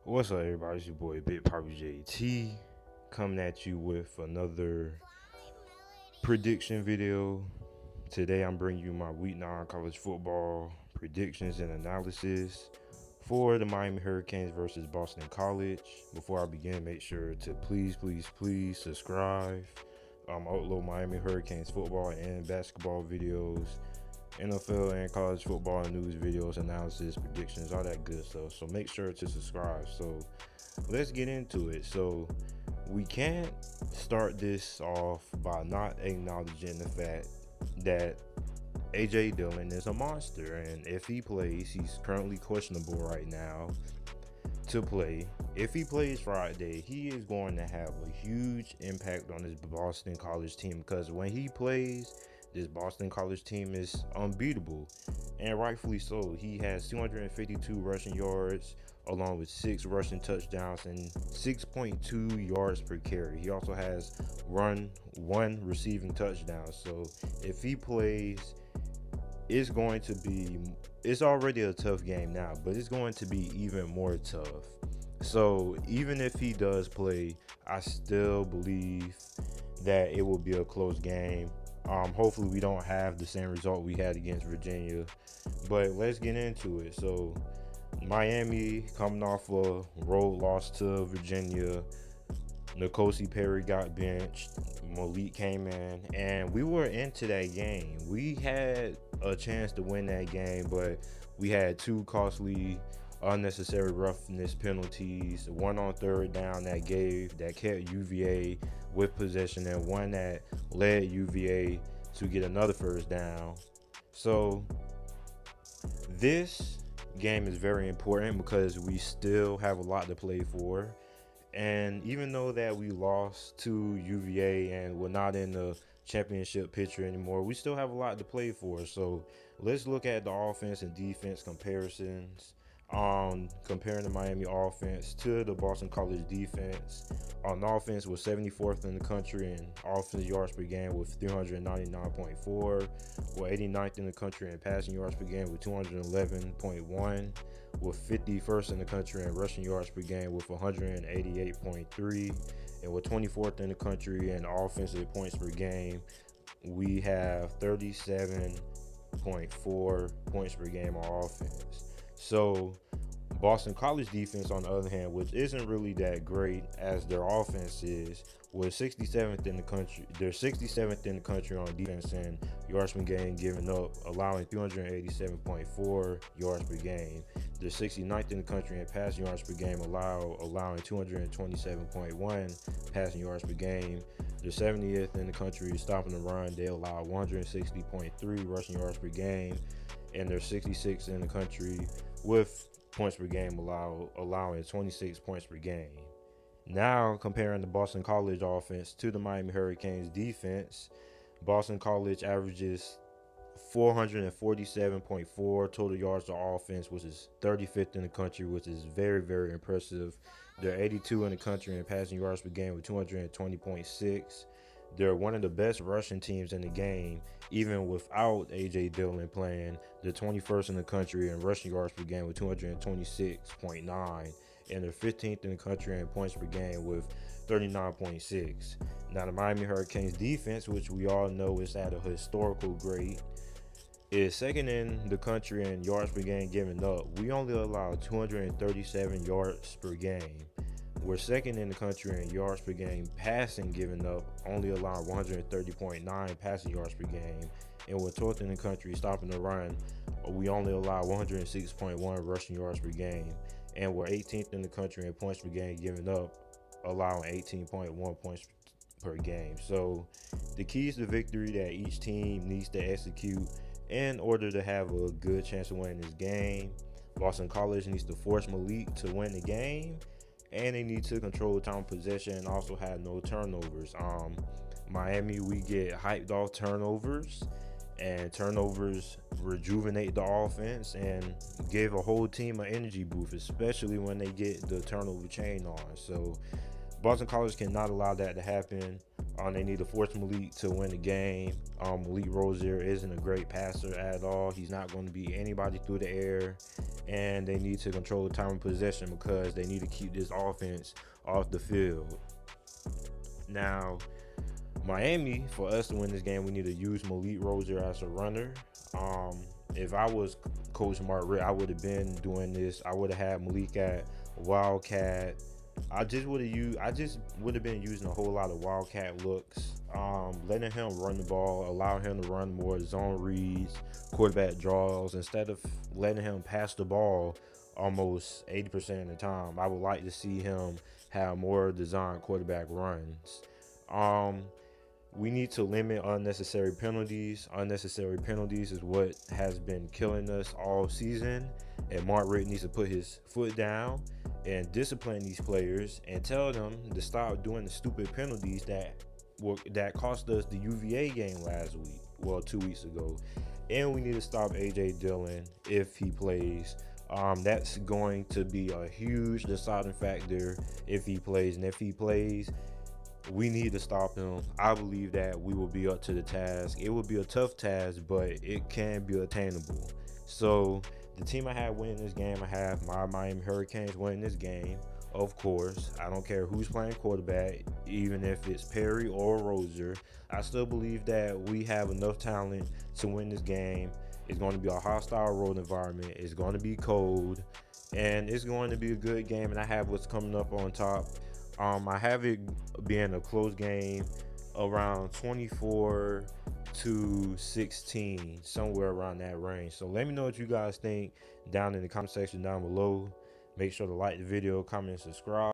What's up, everybody? It's your boy Big Papa JT coming at you with another prediction video. Today, I'm bringing you my Week 9 college football predictions and analysis for the Miami Hurricanes versus Boston College. Before I begin, make sure to please subscribe. I upload Miami Hurricanes football and basketball videos, NFL and college football news videos, analysis, predictions, all that good stuff. So make sure to subscribe. So let's get into it. So we can't start this off by not acknowledging the fact that Dillon is a monster, and if he plays, he's currently questionable right now to play. If he plays Friday, he is going to have a huge impact on this Boston College team, because when he plays, this Boston College team is unbeatable, and rightfully so. He has 252 rushing yards along with 6 rushing touchdowns and 6.2 yards per carry. He also has run 1 receiving touchdown. So if he plays, it's already a tough game now, but it's going to be even more tough. So even if he does play, I still believe that it will be a close game. Hopefully we don't have the same result we had against Virginia, but let's get into it. So Miami coming off a road loss to Virginia. N'Kosi Perry got benched. Malik came in, and we were into that game. We had a chance to win that game, but we had 2 costly, unnecessary roughness penalties. 1 on 3rd down that kept UVA with possession, and 1 that led UVA to get another 1st down. So this game is very important because we still have a lot to play for. And even though that we lost to UVA and we're not in the championship picture anymore, we still have a lot to play for. So let's look at the offense and defense comparisons. Comparing the Miami offense to the Boston College defense. On offense was 74th in the country in offensive yards per game with 399.4. We're 89th in the country in passing yards per game with 211.1. We're 51st in the country in rushing yards per game with 188.3. And we're 24th in the country in offensive points per game. We have 37.4 points per game on offense. So Boston College defense, on the other hand, which isn't really that great as their offense is, was 67th in the country. They're 67th in the country on defense and yards per game given up, allowing 387.4 yards per game. They're 69th in the country in passing yards per game, allowing 227.1 passing yards per game. They're 70th in the country stopping the run. They allow 160.3 rushing yards per game, and they're 66th in the country with points per game, allowing 26 points per game. Now comparing the Boston College offense to the Miami Hurricanes defense, Boston College averages 447.4 total yards to offense, which is 35th in the country, which is very impressive. They're 82 in the country in passing yards per game with 220.6. They're one of the best rushing teams in the game, even without Dillon playing. They're 21st in the country in rushing yards per game with 226.9, and they're 15th in the country in points per game with 39.6. Now the Miami Hurricanes defense, which we all know is at a historical grade, is 2nd in the country in yards per game given up. We only allow 237 yards per game. We're 2nd in the country in yards per game passing given up, only allowing 130.9 passing yards per game. And we're 12th in the country stopping the run. We only allow 106.1 rushing yards per game. And we're 18th in the country in points per game given up, allowing 18.1 points per game. So the keys to victory that each team needs to execute in order to have a good chance of winning this game: Boston College needs to force Malik to win the game, and they need to control time of possession and also have no turnovers. Miami, we get hyped off turnovers, and turnovers rejuvenate the offense and give a whole team an energy boost, especially when they get the turnover chain on. So Boston College cannot allow that to happen. They need to force Malik to win the game. Malik Rozier isn't a great passer at all. He's not going to beat anybody through the air. And they need to control the time of possession because they need to keep this offense off the field. Now, Miami, for us to win this game, we need to use Malik Rozier as a runner. If I was Coach Mark Richt, I would have been doing this. I would have had Malik at Wildcat. I just would have been using a whole lot of Wildcat looks, letting him run the ball, allow him to run more zone reads, quarterback draws, instead of letting him pass the ball almost 80% of the time. I would like to see him have more designed quarterback runs. We need to limit unnecessary penalties. Unnecessary penalties is what has been killing us all season. And Mark Richt needs to put his foot down and discipline these players and tell them to stop doing the stupid penalties that cost us the UVA game last week. Well, 2 weeks ago. And we need to stop AJ Dillon if he plays. That's going to be a huge deciding factor if he plays. And if he plays, we need to stop him. I believe that we will be up to the task. It will be a tough task, but it can be attainable. So the team I have winning this game, I have my Miami Hurricanes winning this game. Of course, I don't care who's playing quarterback, even if it's Perry or Rozier. I still believe that we have enough talent to win this game. It's going to be a hostile road environment. It's going to be cold, and it's going to be a good game. And I have what's coming up on top. I have it being a close game, around 24-16, somewhere around that range. So let me know what you guys think down in the comment section down below. Make sure to like the video, comment, and subscribe.